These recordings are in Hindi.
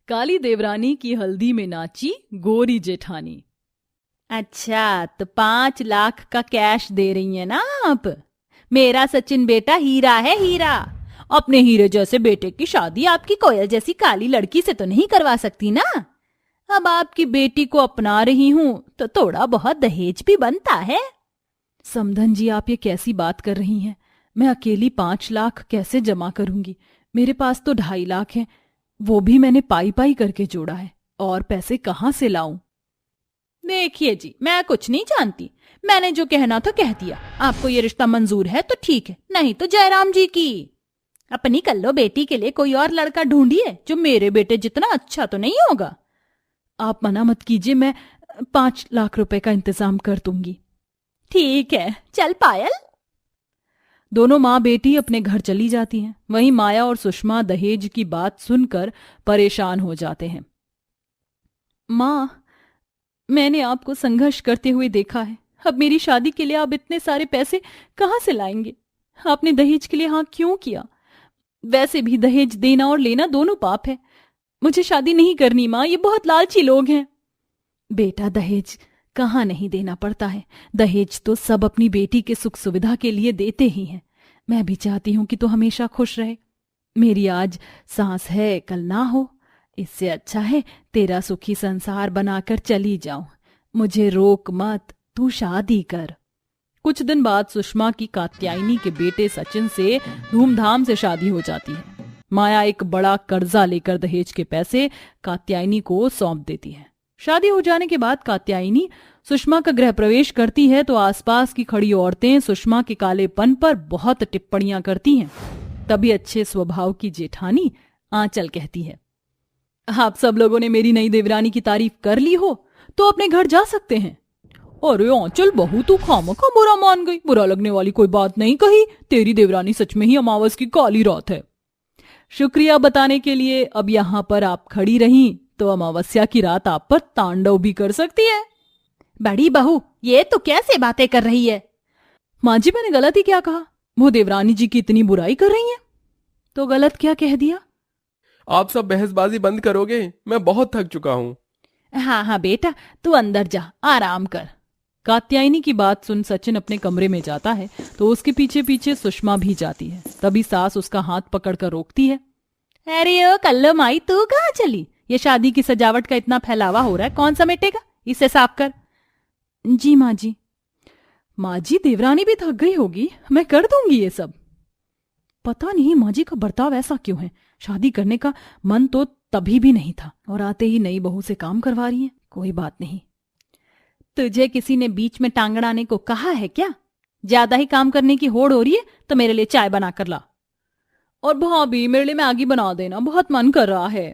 काली देवरानी की हल्दी में नाची गोरी जेठानी। अच्छा, तो 5 लाख का कैश दे रही है ना आप? मेरा सचिन बेटा हीरा है, हीरा। अपने हीरे जैसे बेटे की शादी आपकी कोयल जैसी काली लड़की से तो नहीं करवा सकती ना। अब आपकी बेटी को अपना रही हूं तो थोड़ा बहुत दहेज भी बनता है। समधन जी, आप ये कैसी बात कर रही हैं? मैं अकेली 5 लाख कैसे जमा करूंगी? मेरे पास तो 2.5 लाख है, वो भी मैंने पाई पाई करके जोड़ा है। और पैसे कहाँ से लाऊं? देखिए जी, मैं कुछ नहीं जानती। मैंने जो कहना था कह दिया। आपको ये रिश्ता मंजूर है तो ठीक है, नहीं तो जयराम जी की अपनी कल्लो बेटी के लिए कोई और लड़का ढूंढिए जो मेरे बेटे जितना अच्छा तो नहीं होगा। आप मना मत कीजिए, मैं 5 लाख रुपए का इंतजाम कर दूंगी। ठीक है, चल पायल। दोनों माँ बेटी अपने घर चली जाती हैं। वहीं माया और सुषमा दहेज की बात सुनकर परेशान हो जाते हैं। माँ, मैंने आपको संघर्ष करते हुए देखा है। अब मेरी शादी के लिए आप इतने सारे पैसे कहाँ से लाएंगे? आपने दहेज के लिए हाँ क्यों किया? वैसे भी दहेज देना और लेना दोनों पाप है। मुझे शादी नहीं करनी माँ, ये बहुत लालची लोग हैं। बेटा, दहेज कहाँ नहीं देना पड़ता है। दहेज तो सब अपनी बेटी के सुख सुविधा के लिए देते ही हैं। मैं भी चाहती हूं कि तू हमेशा खुश रहे। मेरी आज सांस है, कल ना हो। इससे अच्छा है तेरा सुखी संसार बनाकर चली जाऊं। मुझे रोक मत, तू शादी कर। कुछ दिन बाद सुषमा की कात्यायनी के बेटे सचिन से धूमधाम से शादी हो जाती है। माया एक बड़ा कर्जा लेकर दहेज के पैसे कात्यायनी को सौंप देती है। शादी हो जाने के बाद कात्यायनी सुषमा का गृह प्रवेश करती है तो आसपास की खड़ी औरतें सुषमा के कालेपन पर बहुत टिप्पणियां करती हैं। तभी अच्छे स्वभाव की जेठानी आंचल कहती है, आप सब लोगों ने मेरी नई देवरानी की तारीफ कर ली हो तो अपने घर जा सकते हैं। अरे आंचल बहू, तू खामखा बुरा मान गई। बुरा लगने वाली कोई बात नहीं कही। तेरी देवरानी सच में ही अमावस की काली रात है। शुक्रिया बताने के लिए अब यहाँ पर आप खड़ी रहीं तो अमावस्या की रात आप पर तांडव भी कर सकती है। बड़ी बहू, ये तो कैसे बातें कर रही है? माँ जी, मैंने गलत ही क्या कहा? वो देवरानी जी की इतनी बुराई कर रही है तो गलत क्या कह दिया? आप सब बहसबाजी बंद करोगे? मैं बहुत थक चुका हूँ। हाँ हाँ बेटा, तू अंदर जा, आराम कर। कात्यायनी की बात सुन सचिन अपने कमरे में जाता है तो उसके पीछे पीछे सुषमा भी जाती है। तभी सास उसका हाथ पकड़कर रोकती है। अरे ओ कल्लो माई, तू कहाँ चली? ये शादी की सजावट का इतना फैलावा हो रहा है, कौन समेटेगा? इसे साफ कर। जी माँ जी। माँ जी, देवरानी भी थक गई होगी, मैं कर दूंगी ये सब। पता नहीं माँ जी का बर्ताव ऐसा क्यों है। शादी करने का मन तो तभी भी नहीं था और आते ही नई बहू से काम करवा रही है। कोई बात नहीं। तुझे किसी ने बीच में टांग अड़ाने को कहा है क्या? ज्यादा ही काम करने की होड़ हो रही है तो मेरे लिए चाय बना कर ला। और भाभी, मेरे लिए मैगी बना देना, बहुत मन कर रहा है।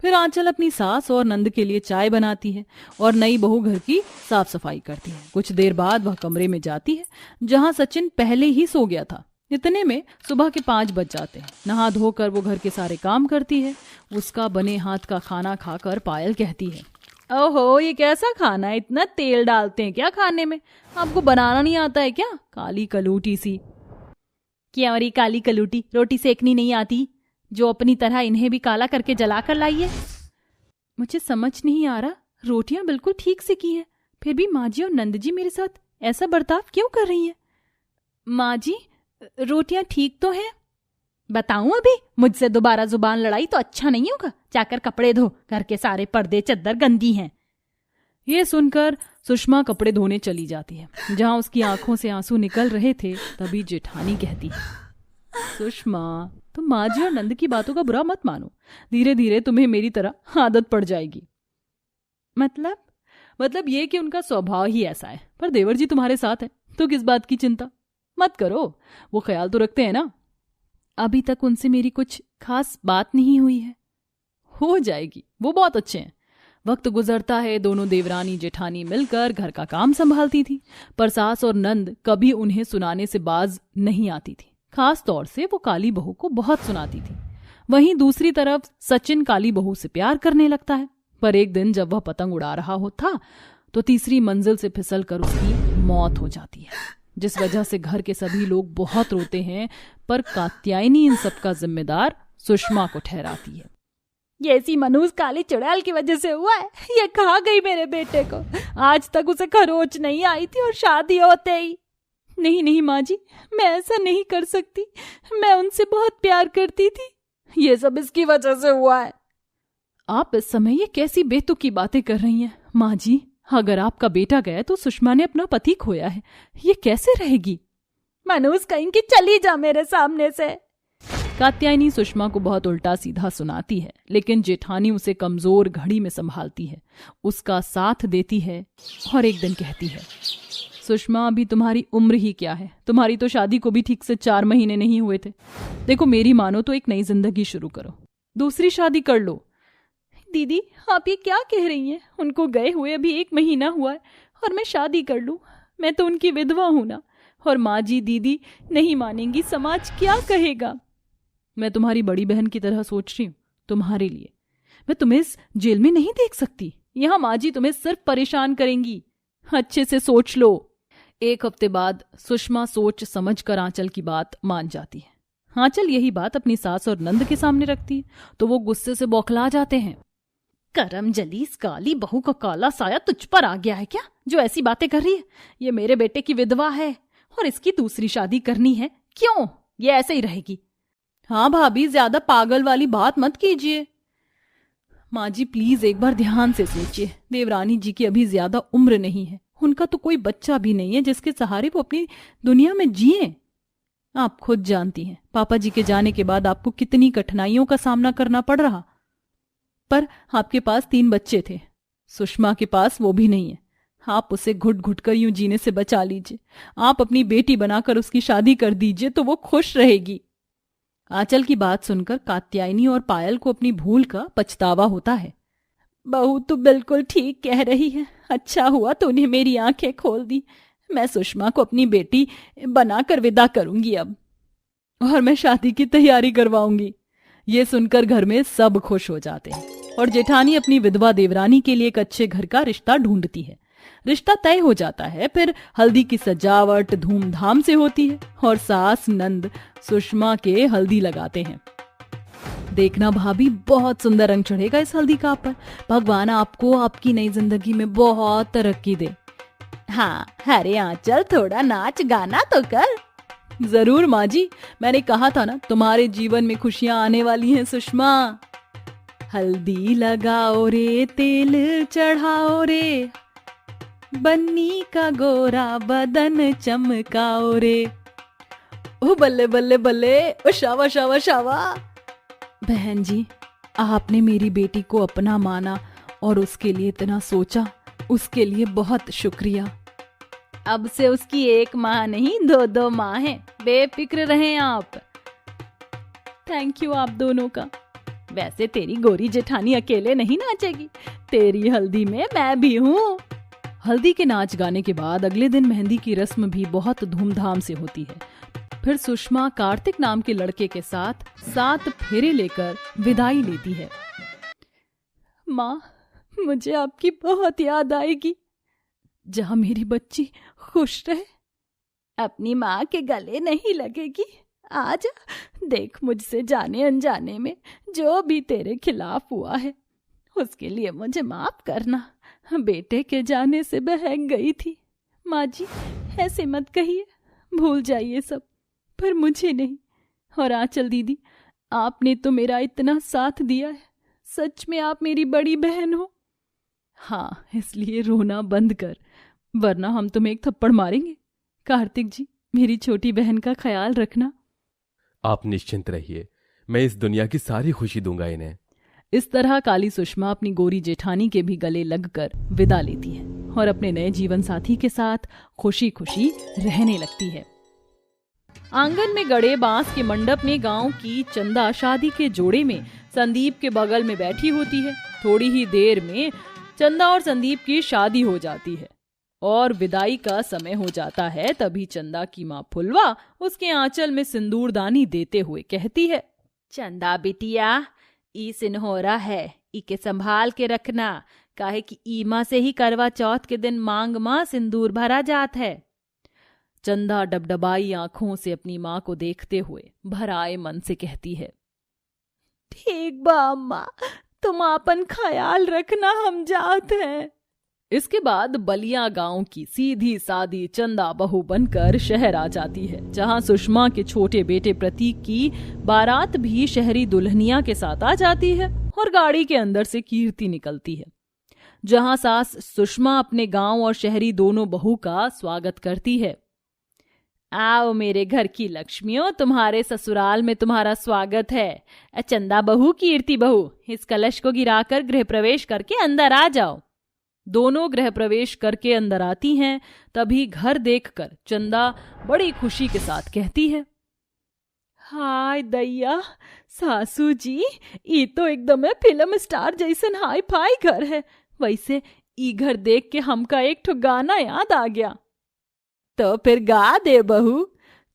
फिर आंचल अपनी सास और नंद के लिए चाय बनाती है और नई बहू घर की साफ सफाई करती है। कुछ देर बाद वह कमरे में जाती है जहां सचिन पहले ही सो गया था। इतने में सुबह के 5 बज जाते हैं। नहा धोकर वो घर के सारे काम करती है। उसका बने हाथ का खाना खाकर पायल कहती है, ओहो, ये कैसा खाना है? इतना तेल डालते हैं क्या खाने में? आपको बनाना नहीं आता है क्या? काली कलूटी सी। क्या और काली कलूटी रोटी सेकनी नहीं आती जो अपनी तरह इन्हें भी काला करके जला कर लाई है? मुझे समझ नहीं आ रहा, रोटियां बिल्कुल ठीक से की हैं, फिर भी माँ जी और नंद जी मेरे साथ ऐसा बर्ताव क्यों कर रही हैं? माँ जी, रोटियां ठीक तो हैं। बताऊं अभी? मुझसे दोबारा जुबान लड़ाई तो अच्छा नहीं होगा। जाकर कपड़े धो, घर के सारे पर्दे चद्दर गंदी हैं। ये सुनकर सुषमा कपड़े धोने चली जाती है। जहां उसकी आंखों से आंसू निकल रहे थे तभी जेठानी कहती है, सुषमा, तुम माँ जी और नंद की बातों का बुरा मत मानो। धीरे धीरे तुम्हें मेरी तरह आदत पड़ जाएगी। मतलब ये कि उनका स्वभाव ही ऐसा है। पर देवर जी तुम्हारे साथ है तो किस बात की चिंता मत करो। वो ख्याल तो रखते हैं ना। अभी तक उनसे मेरी कुछ खास बात नहीं हुई है, हो जाएगी। वो बहुत अच्छे हैं। वक्त गुजरता है, दोनों देवरानी जेठानी मिलकर घर का काम संभालती थी। पर सास और नंद कभी उन्हें सुनाने से बाज नहीं आती थी। खास तौर से वो काली बहू को बहुत सुनाती थी। वहीं दूसरी तरफ सचिन काली बहू से प्यार करने लगता है। पर एक दिन जब वह पतंग उड़ा रहा था तो तीसरी मंजिल से फिसलकर उसकी मौत हो जाती है, जिस वजह से घर के सभी लोग बहुत रोते हैं। पर कात्यायनी इन सब का जिम्मेदार सुषमा को ठहराती है। ये ऐसी मनहूस काली चुड़ैल की वजह से हुआ है। ये खा गई मेरे बेटे को। आज तक उसे खरोच नहीं आई थी और शादी होते ही। नहीं नहीं माँ जी, मैं ऐसा नहीं कर सकती। मैं उनसे बहुत प्यार करती थी। ये सब इसकी वजह से हुआ है। आप इस समय ये कैसी बेतुकी बातें कर रही हैं माँ जी? अगर आपका बेटा गया तो सुषमा ने अपना पति खोया है, ये कैसे रहेगी? मनहूस कहीं की, चली जा मेरे सामने से। कात्यायनी सुषमा को बहुत उल्टा सीधा सुनाती है, लेकिन जेठानी उसे कमजोर घड़ी में संभालती है, उसका साथ देती है और एक दिन कहती है, सुषमा अभी तुम्हारी उम्र ही क्या है? तुम्हारी तो शादी को भी ठीक से 4 महीने नहीं हुए थे। देखो मेरी मानो तो एक नई जिंदगी शुरू करो, दूसरी शादी कर लो। दीदी आप ये क्या कह रही हैं? उनको गए हुए अभी 1 महीना हुआ है और मैं शादी कर लूं? मैं तो उनकी विधवा हूं ना। और माँ जी दीदी नहीं मानेंगी, समाज क्या कहेगा? मैं तुम्हारी बड़ी बहन की तरह सोच रही हूँ तुम्हारे लिए। मैं तुम्हें इस जेल में नहीं देख सकती। यहाँ माँ जी तुम्हें सिर्फ परेशान करेंगी। अच्छे से सोच लो। 1 हफ्ते बाद सुषमा सोच समझ कर आंचल की बात मान जाती है। आंचल यही बात अपनी सास और नंद के सामने रखती है तो वो गुस्से से बौखला जाते हैं। करम जली, इस काली बहू का काला साया तुझ पर आ गया है क्या, जो ऐसी बातें कर रही है? ये मेरे बेटे की विधवा है और इसकी दूसरी शादी करनी है। क्यों? ये ऐसे ही रहेगी। हाँ भाभी, ज्यादा पागल वाली बात मत कीजिए। माँ जी प्लीज एक बार ध्यान से सोचिए। देवरानी जी की अभी ज्यादा उम्र नहीं है, उनका तो कोई बच्चा भी नहीं है जिसके सहारे वो अपनी दुनिया में जिए। आप खुद जानती हैं पापा जी के जाने के बाद आपको कितनी कठिनाइयों का सामना करना पड़ रहा। पर आपके पास 3 बच्चे थे, सुषमा के पास वो भी नहीं है। आप उसे घुट घुट कर यूं जीने से बचा लीजिए। आप अपनी बेटी बनाकर उसकी शादी कर दीजिए तो वो खुश रहेगी। आंचल की बात सुनकर कात्यायनी और पायल को अपनी भूल का पछतावा होता है। बहू तो बिल्कुल ठीक कह रही है। अच्छा हुआ तूने मेरी आंखें खोल दी। मैं सुषमा को अपनी बेटी बनाकर विदा करूंगी अब, और मैं शादी की तैयारी करवाऊंगी। ये सुनकर घर में सब खुश हो जाते हैं और जेठानी अपनी विधवा देवरानी के लिए एक अच्छे घर का रिश्ता ढूंढती है। रिश्ता तय हो जाता है। फिर हल्दी की सजावट धूमधाम से होती है और सास नंद सुषमा के हल्दी लगाते हैं। देखना भाभी, बहुत सुंदर रंग चढ़ेगा इस हल्दी का पर। भगवान आपको आपकी नई जिंदगी में बहुत तरक्की दे। हाँ, अरे आंचल थोड़ा नाच गाना तो कर। जरूर माँ जी, मैंने कहा था ना तुम्हारे जीवन में खुशियां आने वाली हैं सुषमा। हल्दी लगाओ रे, तेल चढ़ाओ रे, बन्नी का गोरा बदन चमकाओ रे। ओ बल्ले बल्ले बल्ले, ओ शावा शावा शावा। बहन जी, आपने मेरी बेटी को अपना माना और उसके लिए इतना सोचा, उसके लिए बहुत शुक्रिया। अब से उसकी 1 माँ नहीं 2 माँ हैं। बेफिक्र रहें आप। थैंक यू आप दोनों का। वैसे तेरी गोरी जेठानी अकेले नहीं नाचेगी, तेरी हल्दी में मैं भी हूँ। हल्दी के नाच गाने के बाद अगले दिन मेहंदी की रस्म भी बहुत धूमधाम से होती है। फिर सुषमा कार्तिक नाम के लड़के के साथ 7 फेरे लेकर विदाई लेती है। माँ, मुझे आपकी बहुत याद आएगी। जहाँ मेरी बच्ची खुश रहे। अपनी माँ के गले नहीं लगेगी। आज देख, मुझसे जाने अनजाने में जो भी तेरे खिलाफ हुआ है उसके लिए मुझे माफ करना। बेटे के जाने से बहक गई थी। माँ जी ऐसे मत कहिए, भूल जाइए सब, पर मुझे नहीं। और आंचल दीदी, आपने तो मेरा इतना साथ दिया है। सच में आप मेरी बड़ी बहन हो। हाँ, इसलिए रोना बंद कर, वरना हम तुम्हें एक थप्पड़ मारेंगे। कार्तिक जी, मेरी छोटी बहन का ख्याल रखना। आप निश्चिंत रहिए, मैं इस दुनिया की सारी खुशी दूंगा इन्हें। इस तरह काली सुषमा अपनी गोरी जेठानी के भी गले लगकर विदा लेती है और अपने नए जीवन साथी के साथ खुशी खुशी रहने लगती है। आंगन में गड़े बांस के मंडप में गांव की चंदा शादी के जोड़े में संदीप के बगल में बैठी होती है। थोड़ी ही देर में चंदा और संदीप की शादी हो जाती है और विदाई का समय हो जाता है। तभी चंदा की माँ फुलवा उसके आंचल में सिंदूरदानी देते हुए कहती है, चंदा बिटिया, ई सिन्होरा है, इके संभाल के रखना, काहे कि ईमा से ही करवा चौथ के दिन मांग माँ सिंदूर भरा जात है। चंदा डबडबाई आंखों से अपनी माँ को देखते हुए भराए मन से कहती है, ठीक बा अम्मा, तुम आपन ख्याल रखना, हम जात हैं। इसके बाद बलिया गांव की सीधी सादी चंदा बहू बनकर शहर आ जाती है, जहां सुषमा के छोटे बेटे प्रतीक की बारात भी शहरी दुल्हनिया के साथ आ जाती है और गाड़ी के अंदर से कीर्ति निकलती है, जहां सास सुषमा अपने गांव और शहरी दोनों बहू का स्वागत करती है। आओ मेरे घर की लक्ष्मियों, तुम्हारे ससुराल में तुम्हारा स्वागत है। चंदा बहू, कीर्ति बहू, इस कलश को गिराकर गृह प्रवेश करके अंदर आ जाओ। दोनों गृह प्रवेश करके अंदर आती हैं। तभी घर देखकर चंदा बड़ी खुशी के साथ कहती है, हाय दैया, सासू जी, ई तो एकदम फिल्म स्टार जैसन हाई फाई घर है। वैसे ई घर देख के हमका एक ठो गाना याद आ गया। तो फिर गा दे बहू।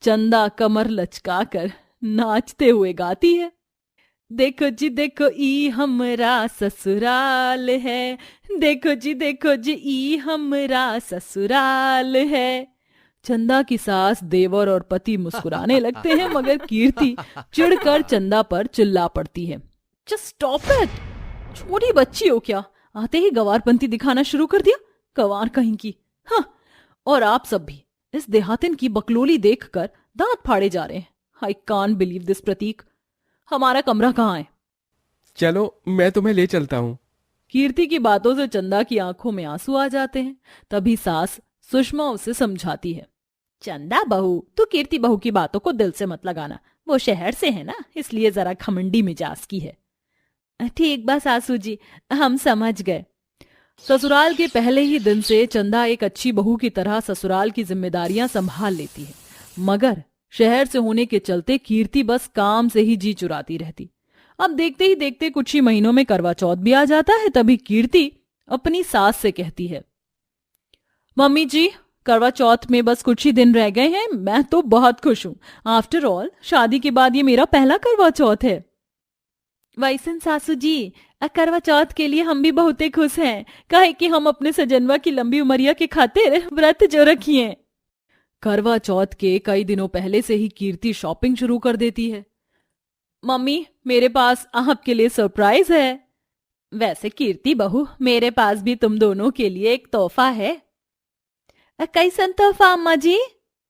चंदा कमर लचका कर नाचते हुए गाती है, देखो जी देखो ई हमरा ससुराल है, देखो जी ई हमरा ससुराल है। चंदा की सास, देवर और पति मुस्कुराने लगते हैं, मगर कीर्ति चिढ़कर चंदा पर चिल्ला पड़ती है, जस्ट स्टॉप इट, छोटी बच्ची हो क्या? आते ही गवारपंती दिखाना शुरू कर दिया, गवार कहीं की। हाँ, और आप सब भी इस देहातिन की बकलोली देखकर दांत फाड़े जा रहे हैं। I can't believe this. Prateek, हमारा कमरा कहाँ है? चलो मैं तुम्हें ले चलता हूँ। कीर्ति की बातों से चंदा की आंखों में आंसू आ जाते हैं। तभी सास सुषमा उसे समझाती है, चंदा बहू, तू कीर्ति बहू की बातों को दिल से मत लगाना, वो शहर से है ना, इसलिए जरा घमंडी मिजाज की है। ठीक बा सासू जी, हम समझ गए। ससुराल के पहले ही दिन से चंदा एक अच्छी बहू की तरह ससुराल की जिम्मेदारियां संभाल लेती है, मगर शहर से होने के चलते कीर्ति बस काम से ही जी चुराती रहती। अब देखते ही देखते कुछ ही महीनों में करवा चौथ भी आ जाता है। तभी कीर्ति अपनी सास से कहती है, मम्मी जी, करवा चौथ में बस कुछ ही दिन रह गए हैं, मैं तो बहुत खुश हूं। आफ्टर ऑल शादी के बाद ये मेरा पहला करवा चौथ है। वैसन सासू जी, करवा चौथ के लिए हम भी बहुते खुश हैं, कहे कि हम अपने सजनवा की लंबी उमरिया के खातिर व्रत जो रखिए। करवा चौथ के कई दिनों पहले से ही कीर्ति शॉपिंग शुरू कर देती है। मम्मी, मेरे पास आपके लिए सरप्राइज है। वैसे कीर्ति बहू, मेरे पास भी तुम दोनों के लिए एक तोहफा है। कैसन तोहफा अम्मा जी?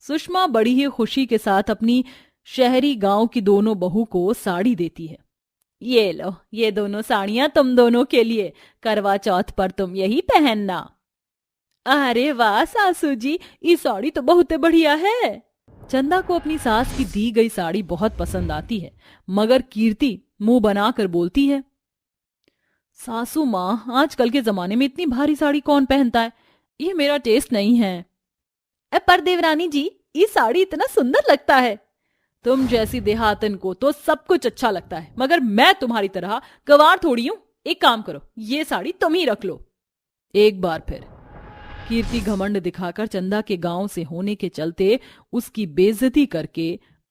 सुषमा बड़ी ही खुशी के साथ अपनी शहरी गांव की दोनों बहू को साड़ी देती है। ये लो, ये दोनों साड़ियां तुम दोनों के लिए, करवा चौथ पर तुम यही पहनना। अरे वाह सासू जी, ये साड़ी तो बहुत बढ़िया है। चंदा को अपनी सास की दी गई साड़ी बहुत पसंद आती है, मगर कीर्ति मुंह बनाकर बोलती है, सासू माँ, आजकल के जमाने में इतनी भारी साड़ी कौन पहनता है, ये मेरा टेस्ट नहीं है। पर देवरानी जी, ये साड़ी इतना सुंदर लगता है। तुम जैसी देहातन को तो सब कुछ अच्छा लगता है, मगर मैं तुम्हारी तरह गवार थोड़ी हूं। एक काम करो, ये साड़ी तुम ही रख लो। एक बार फिर कीर्ति घमंड दिखाकर चंदा के गांव से होने के चलते उसकी बेइज्जती करके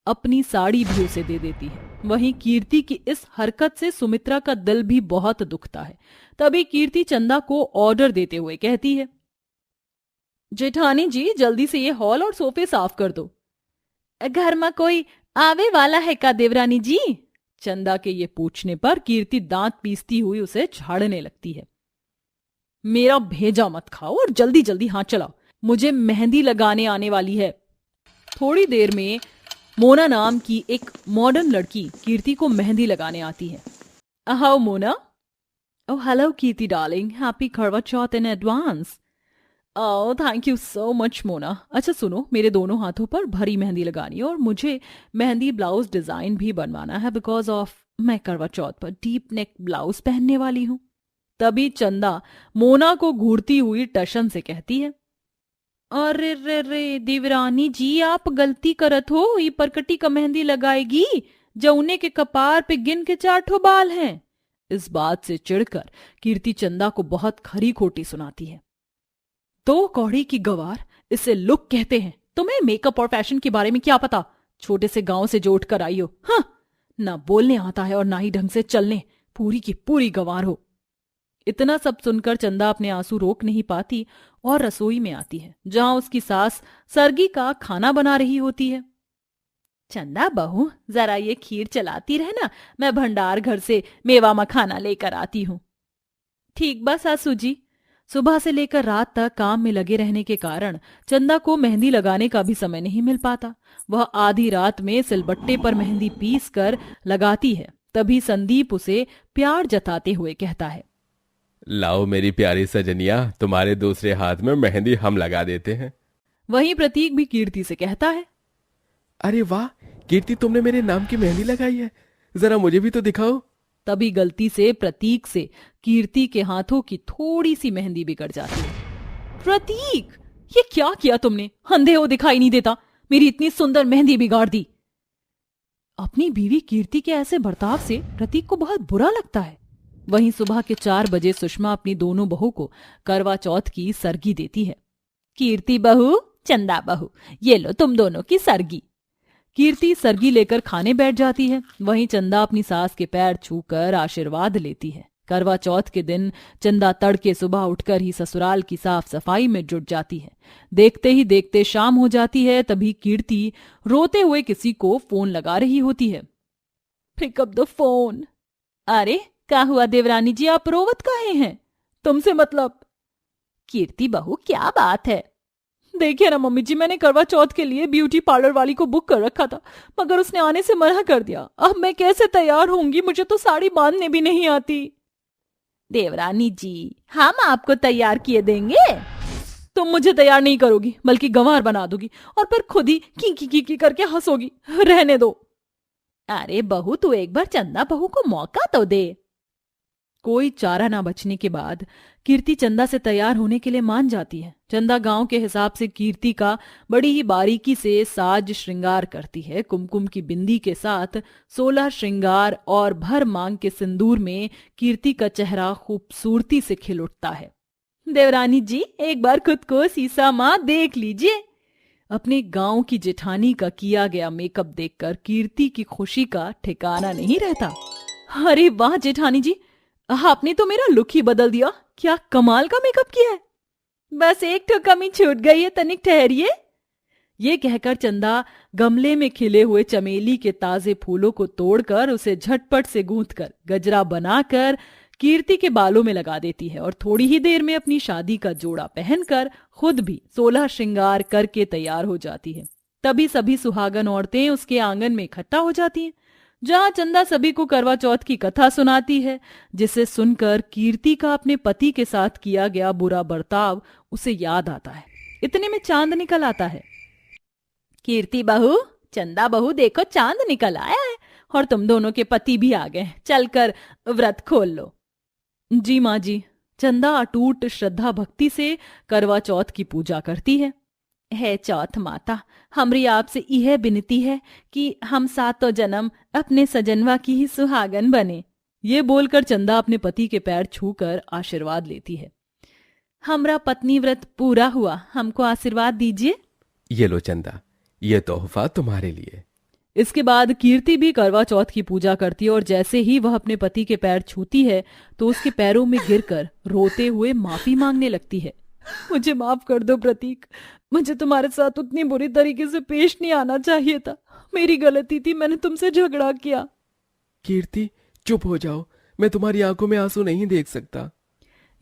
अपनी साड़ी भी उसे दे देती है। वहीं कीर्ति की इस हरकत से सुमित्रा का दिल भी बहुत दुखता है। तभी कीर्ति चंदा को ऑर्डर देते हुए कहती है, जेठानी जी, जल्दी से ये हॉल और सोफे साफ कर दो। घर में कोई आवे वाला है का देवरानी जी? चंदा के ये पूछने पर कीर्ति दांत पीसती हुई उसे झाड़ने लगती है। मेरा भेजा मत खाओ और जल्दी जल्दी हाथ चलाओ, मुझे मेहंदी लगाने आने वाली है। थोड़ी देर में मोना नाम की एक मॉडर्न लड़की कीर्ति को मेहंदी लगाने आती है। How Mona? Oh hello Keerthi darling, happy Karva Chauth in advance. Oh thank you so much Mona. अच्छा सुनो, मेरे दोनों हाथों पर भरी मेहंदी लगानी है और मुझे मेहंदी ब्लाउज डिजाइन भी बनवाना है, बिकॉज ऑफ मैं करवा चौथ पर डीप नेक ब्लाउज पहनने वाली हूँ। तभी चंदा मोना को घूरती हुई टशन से कहती है, अरे रे रे देवरानी जी, आप गलती करत हो, ये परकटी का मेहंदी लगाएगी, जौने के कपार पे गिन के 4 ठो बाल हैं। इस बात से चिढ़कर कीर्ति चंदा को बहुत खरी खोटी सुनाती है। तो कौड़ी की गवार, इसे लुक कहते हैं। तुम्हें मेकअप और फैशन के बारे में क्या पता? छोटे से गांव से जो उठ कर आई हो। हाँ, ना बोलने आता है और ना ही ढंग से चलने, पूरी की पूरी गवार हो। इतना सब सुनकर चंदा अपने आंसू रोक नहीं पाती और रसोई में आती है, जहां उसकी सास सरगी का खाना बना रही होती है। चंदा बहू, जरा ये खीर चलाती रहना, मैं भंडार घर से मेवा मखाना लेकर आती हूँ। ठीक बस सासू जी। सुबह से लेकर रात तक काम में लगे रहने के कारण चंदा को मेहंदी लगाने का भी समय नहीं मिल पाता। वह आधी रात में सिलबट्टे पर मेहंदी पीस कर लगाती है। तभी संदीप उसे प्यार जताते हुए कहता है, लाओ मेरी प्यारी सजनिया, तुम्हारे दूसरे हाथ में मेहंदी हम लगा देते हैं। वहीं प्रतीक भी कीर्ति से कहता है, अरे वाह कीर्ति, तुमने मेरे नाम की मेहंदी लगाई है, जरा मुझे भी तो दिखाओ। तभी गलती से प्रतीक से कीर्ति के हाथों की थोड़ी सी मेहंदी बिगड़ जाती है। प्रतीक, ये क्या किया तुमने? अंधे हो दिखाई नहीं देता? मेरी इतनी सुंदर मेहंदी बिगाड़ दी। अपनी बीवी कीर्ति के ऐसे बर्ताव से प्रतीक को बहुत बुरा लगता है। वहीं सुबह के 4 बजे सुषमा अपनी दोनों बहू को करवा चौथ की सरगी देती है। कीर्ति बहू, चंदा बहू, ये लो तुम दोनों की सरगी। कीर्ति सरगी लेकर खाने बैठ जाती है। वहीं चंदा अपनी सास के पैर छूकर आशीर्वाद लेती है। करवा चौथ के दिन चंदा तड़के सुबह उठकर ही ससुराल की साफ सफाई में जुट जाती है। देखते ही देखते शाम हो जाती है। तभी कीर्ति रोते हुए किसी को फोन लगा रही होती है। Pick up the phone. अरे क्या हुआ देवरानी जी, आप रोवत काहे हैं? तुमसे मतलब। कीर्ति बहू, क्या बात है? देखिए ना मम्मी जी, मैंने करवा चौथ के लिए ब्यूटी पार्लर वाली को बुक कर रखा था, मगर उसने आने से मना कर दिया। अब मैं कैसे तैयार होंगी? मुझे तो साड़ी बांधने भी नहीं आती। देवरानी जी, हम आपको तैयार किए देंगे। तुम मुझे तैयार नहीं करोगी, बल्कि गंवार बना दोगी और फिर खुद ही की करके हंसोगी। रहने दो। अरे बहू, तू एक बार चंदा बहू को मौका तो दे। कोई चारा ना बचने के बाद कीर्ति चंदा से तैयार होने के लिए मान जाती है। चंदा गांव के हिसाब से कीर्ति का बड़ी ही बारीकी से साज श्रृंगार करती है। कुमकुम की बिंदी के साथ 16 श्रृंगार और भर मांग के सिंदूर में कीर्ति का चेहरा खूबसूरती से खिल उठता है। देवरानी जी, एक बार खुद को शीशा मां देख लीजिए। अपने गांव की जेठानी का किया गया मेकअप देखकर कीर्ति की खुशी का ठिकाना नहीं रहता। अरे वाह जेठानी जी, आपने तो मेरा लुक ही बदल दिया। क्या कमाल का मेकअप किया है। बस एक तो कमी छूट गई है, तनिक ठहरिए। ये कहकर चंदा गमले में खिले हुए चमेली के ताजे फूलों को तोड़कर उसे झटपट से गूंथकर गजरा बनाकर कीर्ति के बालों में लगा देती है और थोड़ी ही देर में अपनी शादी का जोड़ा पहनकर खुद भी 16 श्रृंगार करके तैयार हो जाती है। तभी सभी सुहागन औरतें उसके आंगन में इकट्ठा हो जाती हैं, जहां चंदा सभी को करवा चौथ की कथा सुनाती है, जिसे सुनकर कीर्ति का अपने पति के साथ किया गया बुरा बर्ताव उसे याद आता है। इतने में चांद निकल आता है। कीर्ति बहू, चंदा बहू, देखो चांद निकल आया है और तुम दोनों के पति भी आ गए। चलकर व्रत खोल लो। जी माँ जी। चंदा अटूट श्रद्धा भक्ति से करवा चौथ की पूजा करती है चौथ माता, हमरी आपसे यह विनती है कि हम 7 जन्म अपने सजनवा की ही सुहागन बने। ये बोलकर चंदा अपने पति के पैर छूकर आशीर्वाद लेती है। हमरा पत्नी व्रत पूरा हुआ, हमको आशीर्वाद दीजिए। ये लो चंदा, ये तोहफा तुम्हारे लिए। इसके बाद कीर्ति भी करवा चौथ की पूजा करती है और जैसे ही वह अपने पति के पैर छूती है तो उसके पैरों में गिरकर रोते हुए माफी मांगने लगती है। मुझे माफ कर दो प्रतीक, मुझे तुम्हारे साथ उतनी बुरी तरीके से पेश नहीं आना चाहिए था। मेरी गलती थी, मैंने तुमसे झगड़ा किया। कीर्ति चुप हो जाओ, मैं तुम्हारी आंखों में आंसू नहीं देख सकता।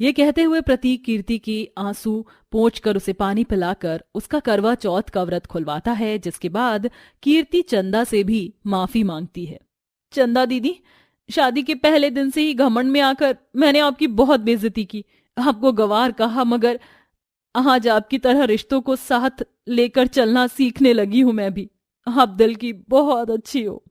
ये कहते हुए प्रतीक कीर्ति की आंसू पोंछकर उसे पानी पिलाकर उसका करवा चौथ का व्रत खुलवाता है, जिसके बाद कीर्ति चंदा से भी माफी मांगती है। चंदा दीदी, शादी के पहले दिन से ही घमंड में आकर मैंने आपकी बहुत बेइज्जती की, आपको गंवार कहा, मगर आज आपकी तरह रिश्तों को साथ लेकर चलना सीखने लगी हूं मैं भी। आप दिल की बहुत अच्छी हो।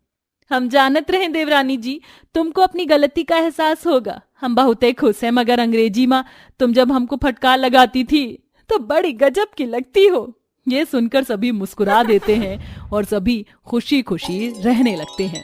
हम जानत रहे देवरानी जी, तुमको अपनी गलती का एहसास होगा। हम बहुत खुश हैं, मगर अंग्रेजी माँ तुम जब हमको फटकार लगाती थी तो बड़ी गजब की लगती हो। ये सुनकर सभी मुस्कुरा देते हैं और सभी खुशी खुशी रहने लगते हैं।